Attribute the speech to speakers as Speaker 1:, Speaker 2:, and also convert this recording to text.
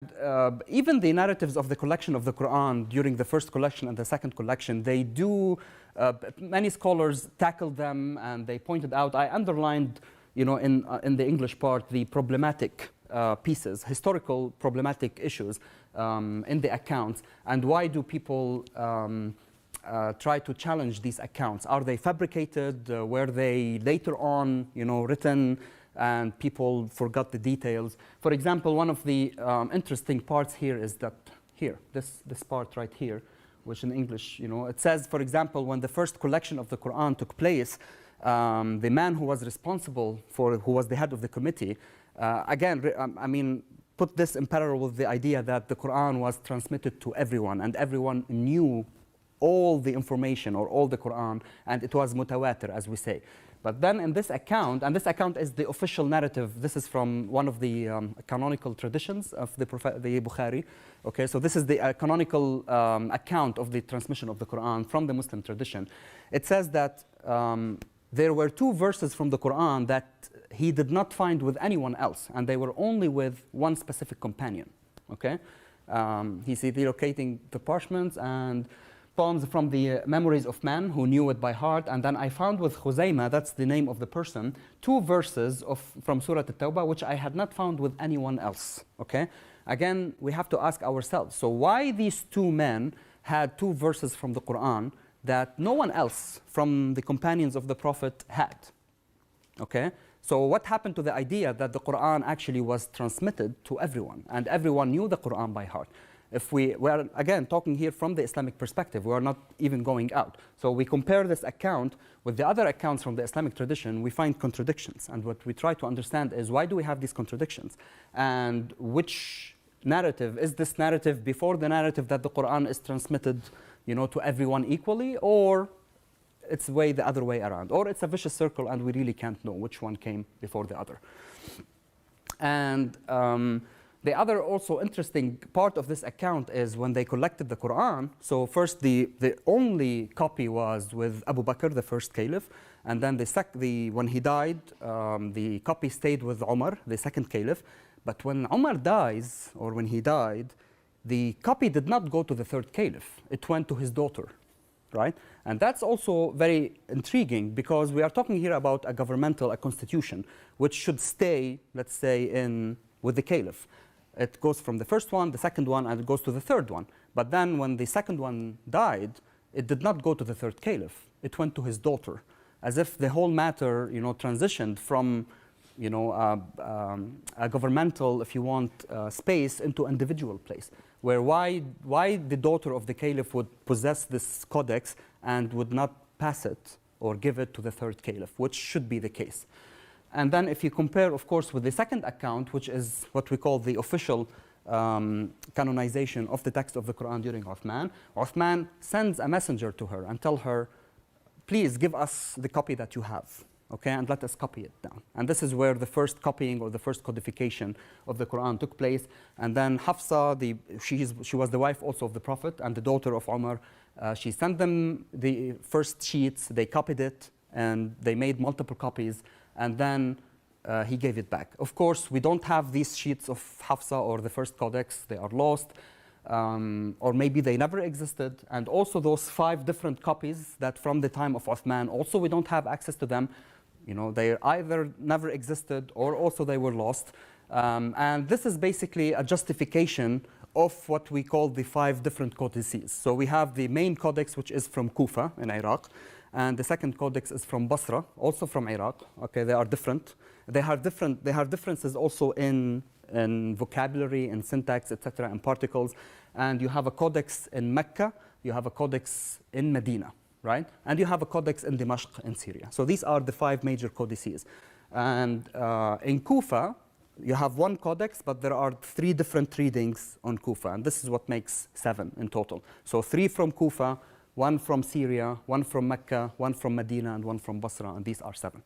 Speaker 1: Even the narratives of the collection of the Quran during the first collection and the second collection, they do, many scholars tackled them and they pointed out, I underlined, you know, in the English part, the problematic pieces, historical problematic issues in the accounts, and why do people try to challenge these accounts? Are they fabricated? Were they later on, you know, written? And people forgot the details. For example, one of the interesting parts here is that here, this part right here, which in English, you know, it says, for example, when the first collection of the Quran took place, the man who was responsible for, who was the head of the committee, again, I mean, put this in parallel with the idea that the Quran was transmitted to everyone, and everyone knew all the information or all the Quran, and it was mutawatir, as we say. But then in this account, and this account is the official narrative, this is from one of the canonical traditions of the Bukhari. Okay, so this is the canonical account of the transmission of the Quran from the Muslim tradition. It says that there were two verses from the Quran that he did not find with anyone else, and they were only with one specific companion. Okay, he's relocating the parchments and poems from the memories of man who knew it by heart. And then I found with Khuzaymah, that's the name of the person, two verses from Surah At-Tawbah which I had not found with anyone else. Okay, again, we have to ask ourselves, so why these two men had two verses from the Quran that no one else from the companions of the Prophet had? Okay, so what happened to the idea that the Quran actually was transmitted to everyone and everyone knew the Quran by heart? If we are, again, talking here from the Islamic perspective, we are not even going out. So we compare this account with the other accounts from the Islamic tradition, we find contradictions. And what we try to understand is, why do we have these contradictions? And which narrative, is this narrative before the narrative that the Quran is transmitted, you know, to everyone equally, or it's the other way around? Or it's a vicious circle and we really can't know which one came before the other. And the other also interesting part of this account is when they collected the Quran. So first, the only copy was with Abu Bakr, the first caliph, and then when he died, the copy stayed with Umar, the second caliph. But when Umar dies, or when he died, the copy did not go to the third caliph. It went to his daughter, right? And that's also very intriguing, because we are talking here about a governmental, a constitution, which should stay, let's say, with the caliph. It goes from the first one, the second one, and it goes to the third one. But then when the second one died, it did not go to the third caliph. It went to his daughter, as if the whole matter, you know, transitioned from, you know, a governmental, if you want, space into individual place. Where why the daughter of the caliph would possess this codex and would not pass it or give it to the third caliph, which should be the case. And then if you compare, of course, with the second account, which is what we call the official canonization of the text of the Quran during Uthman, Uthman sends a messenger to her and tell her, please give us the copy that you have, okay, and let us copy it down. And this is where the first copying or the first codification of the Quran took place. And then Hafsa, she was the wife also of the Prophet and the daughter of Umar. She sent them the first sheets, they copied it, and they made multiple copies. And then he gave it back. Of course, we don't have these sheets of Hafsa or the first codex. They are lost, or maybe they never existed. And also those 5 different copies that from the time of Uthman, also we don't have access to them. You know, they either never existed or also they were lost. And this is basically a justification of what we call the 5 different codices. So we have the main codex, which is from Kufa in Iraq. And the second codex is from Basra, also from Iraq. Okay, they are different. They have differences also in vocabulary, in syntax, etc., and particles. And you have a codex in Mecca, you have a codex in Medina, right? And you have a codex in Damascus in Syria. So these are the 5 major codices. And in Kufa, you have one codex, but there are 3 different readings on Kufa. And this is what makes 7 in total. So 3 from Kufa, 1 from Syria, 1 from Mecca, 1 from Medina, and 1 from Basra, and these are 7.